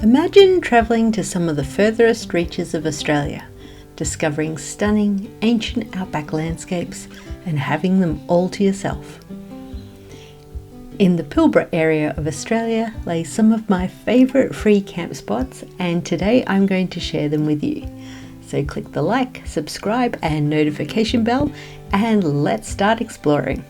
Imagine travelling to some of the furthest reaches of Australia, discovering stunning, ancient outback landscapes and having them all to yourself. In the Pilbara area of Australia lay some of my favourite free camp spots, and today I'm going to share them with you. So click the like, subscribe and notification bell and let's start exploring.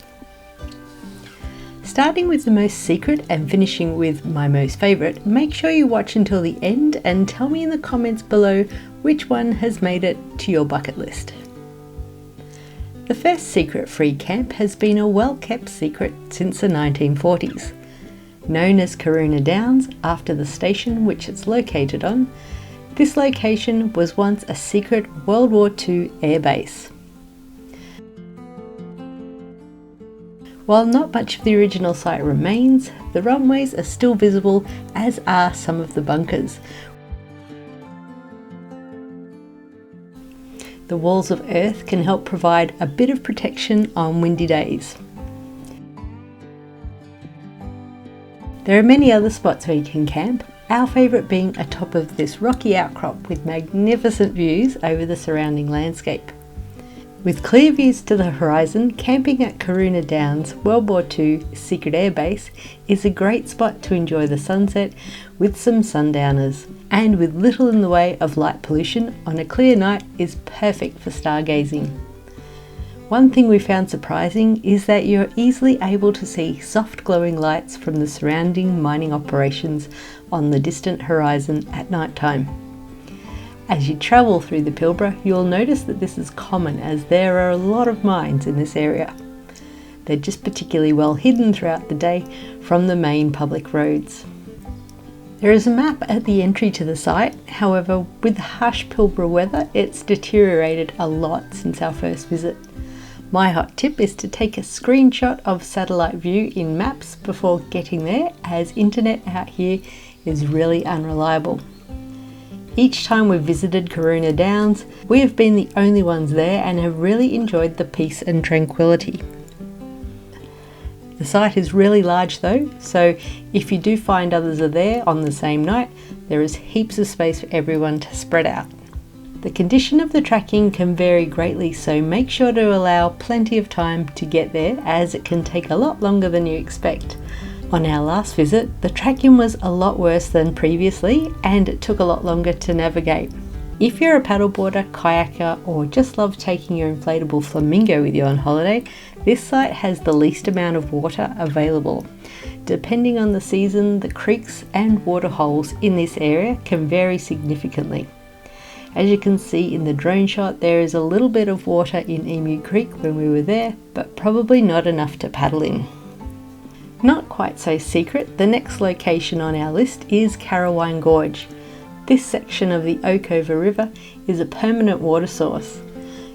Starting with the most secret and finishing with my most favourite, make sure you watch until the end and tell me in the comments below which one has made it to your bucket list. The first secret free camp has been a well-kept secret since the 1940s. Known as Karoona Downs after the station which it's located on, this location was once a secret World War II air base. While not much of the original site remains, the runways are still visible, as are some of the bunkers. The walls of earth can help provide a bit of protection on windy days. There are many other spots where you can camp, our favourite being atop of this rocky outcrop with magnificent views over the surrounding landscape. With clear views to the horizon, camping at Karoona Downs World War II Secret Air Base is a great spot to enjoy the sunset with some sundowners, and with little in the way of light pollution on a clear night is perfect for stargazing. One thing we found surprising is that you're easily able to see soft glowing lights from the surrounding mining operations on the distant horizon at night time. As you travel through the Pilbara, you'll notice that this is common as there are a lot of mines in this area. They're just particularly well hidden throughout the day from the main public roads. There is a map at the entry to the site, however, with the harsh Pilbara weather, it's deteriorated a lot since our first visit. My hot tip is to take a screenshot of satellite view in maps before getting there, as internet out here is really unreliable. Each time we've visited Karoona Downs, we have been the only ones there and have really enjoyed the peace and tranquility. The site is really large though, so if you do find others are there on the same night, there is heaps of space for everyone to spread out. The condition of the tracking can vary greatly, so make sure to allow plenty of time to get there, as it can take a lot longer than you expect. On our last visit, the tracking was a lot worse than previously and it took a lot longer to navigate. If you're a paddleboarder, kayaker or just love taking your inflatable flamingo with you on holiday, this site has the least amount of water available. Depending on the season, the creeks and water holes in this area can vary significantly. As you can see in the drone shot, there is a little bit of water in Emu Creek when we were there, but probably not enough to paddle in. Not quite so secret, the next location on our list is Carrawine Gorge. This section of the Oakover River is a permanent water source.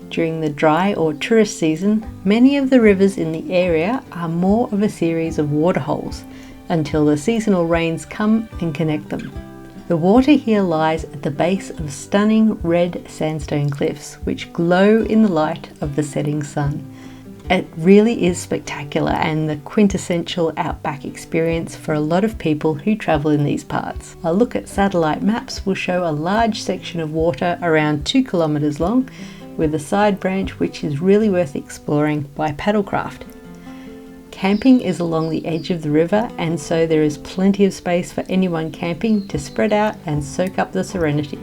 During the dry or tourist season, many of the rivers in the area are more of a series of waterholes until the seasonal rains come and connect them. The water here lies at the base of stunning red sandstone cliffs which glow in the light of the setting sun. It really is spectacular and the quintessential outback experience for a lot of people who travel in these parts. A look at satellite maps will show a large section of water around 2 kilometres long, with a side branch which is really worth exploring by paddlecraft. Camping is along the edge of the river, and so there is plenty of space for anyone camping to spread out and soak up the serenity.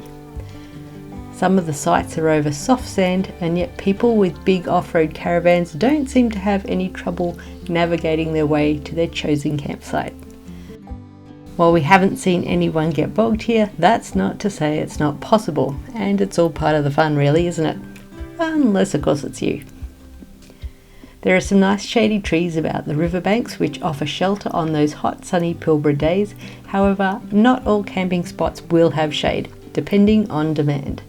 Some of the sites are over soft sand, and yet people with big off-road caravans don't seem to have any trouble navigating their way to their chosen campsite. While we haven't seen anyone get bogged here, that's not to say it's not possible, and it's all part of the fun really, isn't it? Unless of course it's you. There are some nice shady trees about the riverbanks which offer shelter on those hot sunny Pilbara days, however not all camping spots will have shade, depending on demand.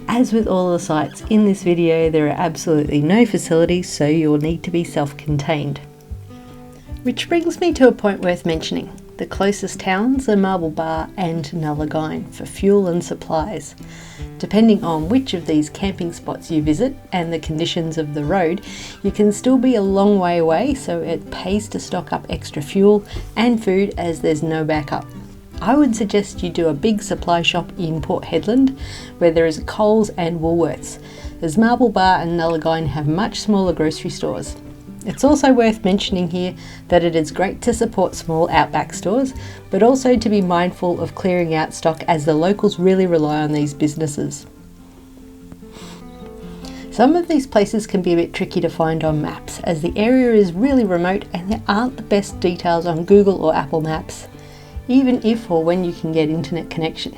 As with all the sites in this video, there are absolutely no facilities, so you will need to be self-contained. Which brings me to a point worth mentioning. The closest towns are Marble Bar and Nullagine for fuel and supplies. Depending on which of these camping spots you visit and the conditions of the road, you can still be a long way away, so it pays to stock up extra fuel and food as there's no backup. I would suggest you do a big supply shop in Port Hedland where there is Coles and Woolworths, as Marble Bar and Nullagine have much smaller grocery stores. It's also worth mentioning here that it is great to support small outback stores, but also to be mindful of clearing out stock as the locals really rely on these businesses. Some of these places can be a bit tricky to find on maps as the area is really remote and there aren't the best details on Google or Apple Maps, even if or when you can get internet connection.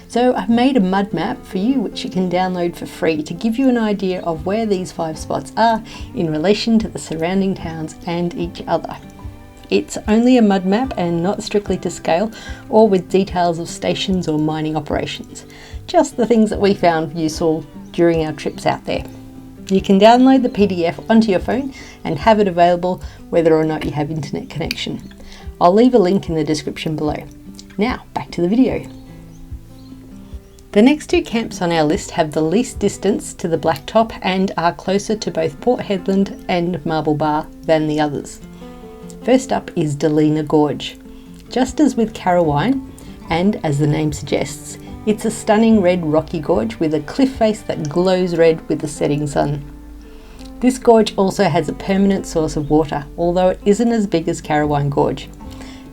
So I've made a mud map for you which you can download for free to give you an idea of where these 5 spots are in relation to the surrounding towns and each other. It's only a mud map and not strictly to scale or with details of stations or mining operations, just the things that we found useful during our trips out there. You can download the PDF onto your phone and have it available whether or not you have internet connection. I'll leave a link in the description below. Now back to the video. The next 2 camps on our list have the least distance to the Blacktop and are closer to both Port Hedland and Marble Bar than the others. First up is Delina Gorge. Just as with Carrawine, and as the name suggests, it's a stunning red rocky gorge with a cliff face that glows red with the setting sun. This gorge also has a permanent source of water, although it isn't as big as Carrawine Gorge.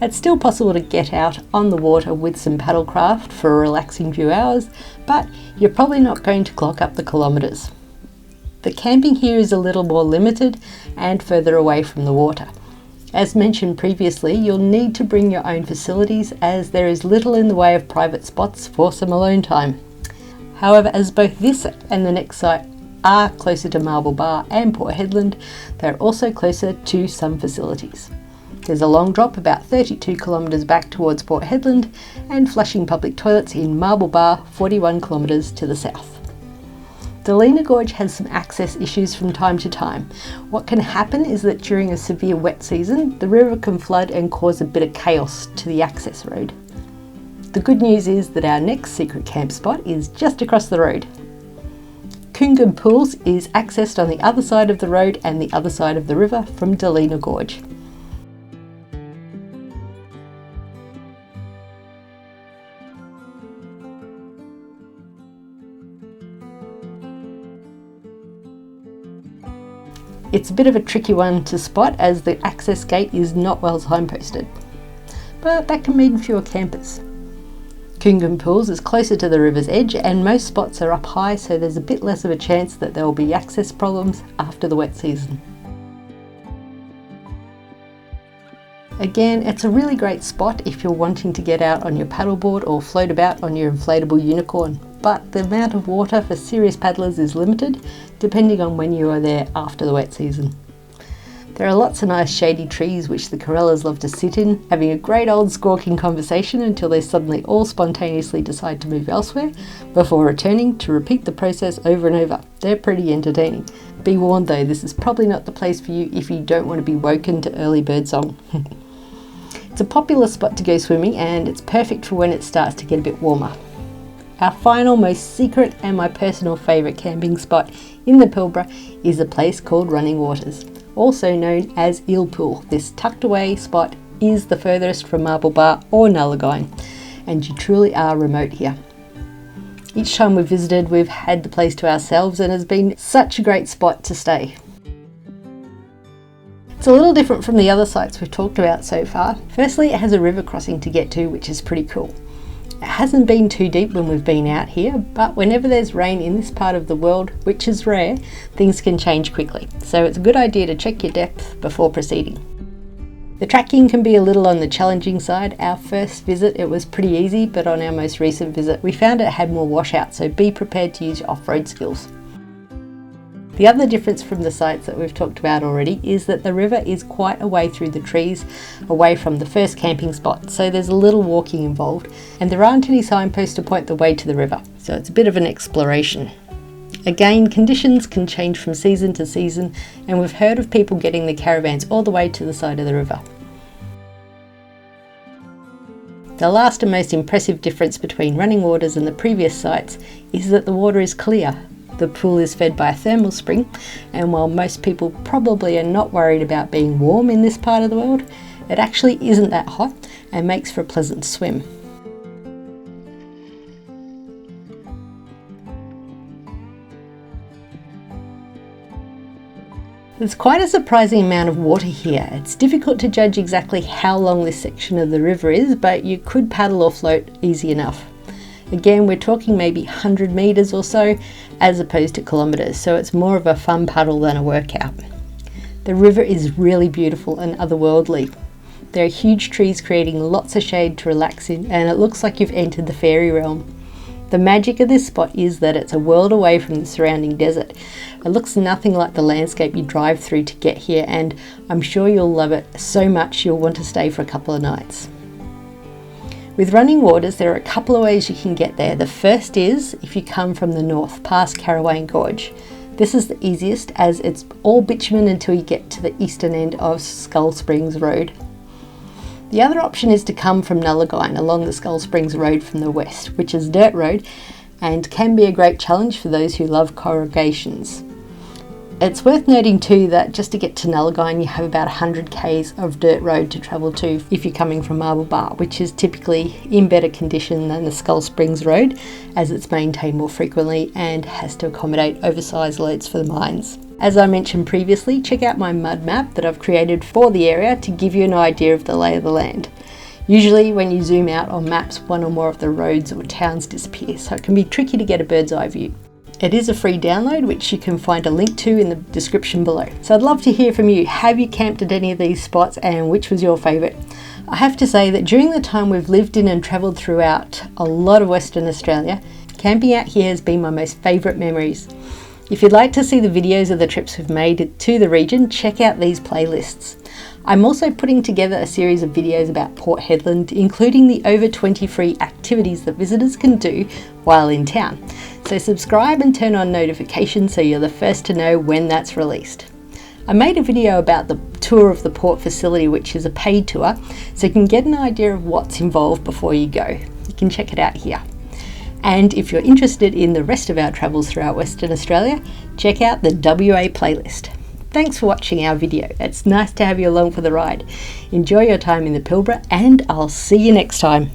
It's still possible to get out on the water with some paddlecraft for a relaxing few hours, but you're probably not going to clock up the kilometres. The camping here is a little more limited and further away from the water. As mentioned previously, you'll need to bring your own facilities as there is little in the way of private spots for some alone time. However, as both this and the next site are closer to Marble Bar and Port Hedland, they're also closer to some facilities. There's a long drop about 32 kilometres back towards Port Hedland and flushing public toilets in Marble Bar 41 kilometres to the south. Delina Gorge has some access issues from time to time. What can happen is that during a severe wet season, the river can flood and cause a bit of chaos to the access road. The good news is that our next secret camp spot is just across the road. Coongan Pools is accessed on the other side of the road and the other side of the river from Delina Gorge. It's a bit of a tricky one to spot as the access gate is not well signposted, but that can mean fewer campers. Coongan Pools is closer to the river's edge and most spots are up high, so there's a bit less of a chance that there will be access problems after the wet season. Again, it's a really great spot if you're wanting to get out on your paddleboard or float about on your inflatable unicorn, but the amount of water for serious paddlers is limited depending on when you are there after the wet season. There are lots of nice shady trees which the corellas love to sit in, having a great old squawking conversation until they suddenly all spontaneously decide to move elsewhere before returning to repeat the process over and over. They're pretty entertaining. Be warned though, this is probably not the place for you if you don't want to be woken to early birdsong. It's a popular spot to go swimming and it's perfect for when it starts to get a bit warmer. Our final, most secret and my personal favourite camping spot in the Pilbara is a place called Running Waters, also known as Eel Pool. This tucked away spot is the furthest from Marble Bar or Nullagine, and you truly are remote here. Each time we've visited, we've had the place to ourselves and has been such a great spot to stay. It's a little different from the other sites we've talked about so far. Firstly, it has a river crossing to get to, which is pretty cool. It hasn't been too deep when we've been out here, but whenever there's rain in this part of the world, which is rare, things can change quickly. So it's a good idea to check your depth before proceeding. The tracking can be a little on the challenging side. Our first visit it was pretty easy, but on our most recent visit we found it had more washout, so be prepared to use your off-road skills. The other difference from the sites that we've talked about already is that the river is quite a way through the trees away from the first camping spot, so there's a little walking involved and there aren't any signposts to point the way to the river, so it's a bit of an exploration. Again, conditions can change from season to season and we've heard of people getting the caravans all the way to the side of the river. The last and most impressive difference between Running Waters and the previous sites is that the water is clear. The pool is fed by a thermal spring, and while most people probably are not worried about being warm in this part of the world, it actually isn't that hot and makes for a pleasant swim. There's quite a surprising amount of water here. It's difficult to judge exactly how long this section of the river is, but you could paddle or float easy enough. Again, we're talking maybe 100 meters or so, as opposed to kilometers, so it's more of a fun paddle than a workout. The river is really beautiful and otherworldly. There are huge trees creating lots of shade to relax in, and it looks like you've entered the fairy realm. The magic of this spot is that it's a world away from the surrounding desert. It looks nothing like the landscape you drive through to get here, and I'm sure you'll love it so much you'll want to stay for a couple of nights. With running waters, there are a couple of ways you can get there. The first is if you come from the north, past Carraway Gorge. This is the easiest as it's all bitumen until you get to the eastern end of Skull Springs Road. The other option is to come from Nullagine along the Skull Springs Road from the west, which is a dirt road and can be a great challenge for those who love corrugations. It's worth noting too that just to get to Nullagine you have about 100 k's of dirt road to travel to if you're coming from Marble Bar, which is typically in better condition than the Skull Springs Road as it's maintained more frequently and has to accommodate oversized loads for the mines. As I mentioned previously, check out my mud map that I've created for the area to give you an idea of the lay of the land. Usually when you zoom out on maps, one or more of the roads or towns disappear, so it can be tricky to get a bird's eye view. It is a free download, which you can find a link to in the description below. So I'd love to hear from you. Have you camped at any of these spots and which was your favourite? I have to say that during the time we've lived in and travelled throughout a lot of Western Australia, camping out here has been my most favourite memories. If you'd like to see the videos of the trips we've made to the region, check out these playlists. I'm also putting together a series of videos about Port Hedland, including the over 20 free activities that visitors can do while in town. So subscribe and turn on notifications so you're the first to know when that's released. I made a video about the tour of the port facility, which is a paid tour, so you can get an idea of what's involved before you go. You can check it out here. And if you're interested in the rest of our travels throughout Western Australia, check out the WA playlist. Thanks for watching our video. It's nice to have you along for the ride. Enjoy your time in the Pilbara and I'll see you next time.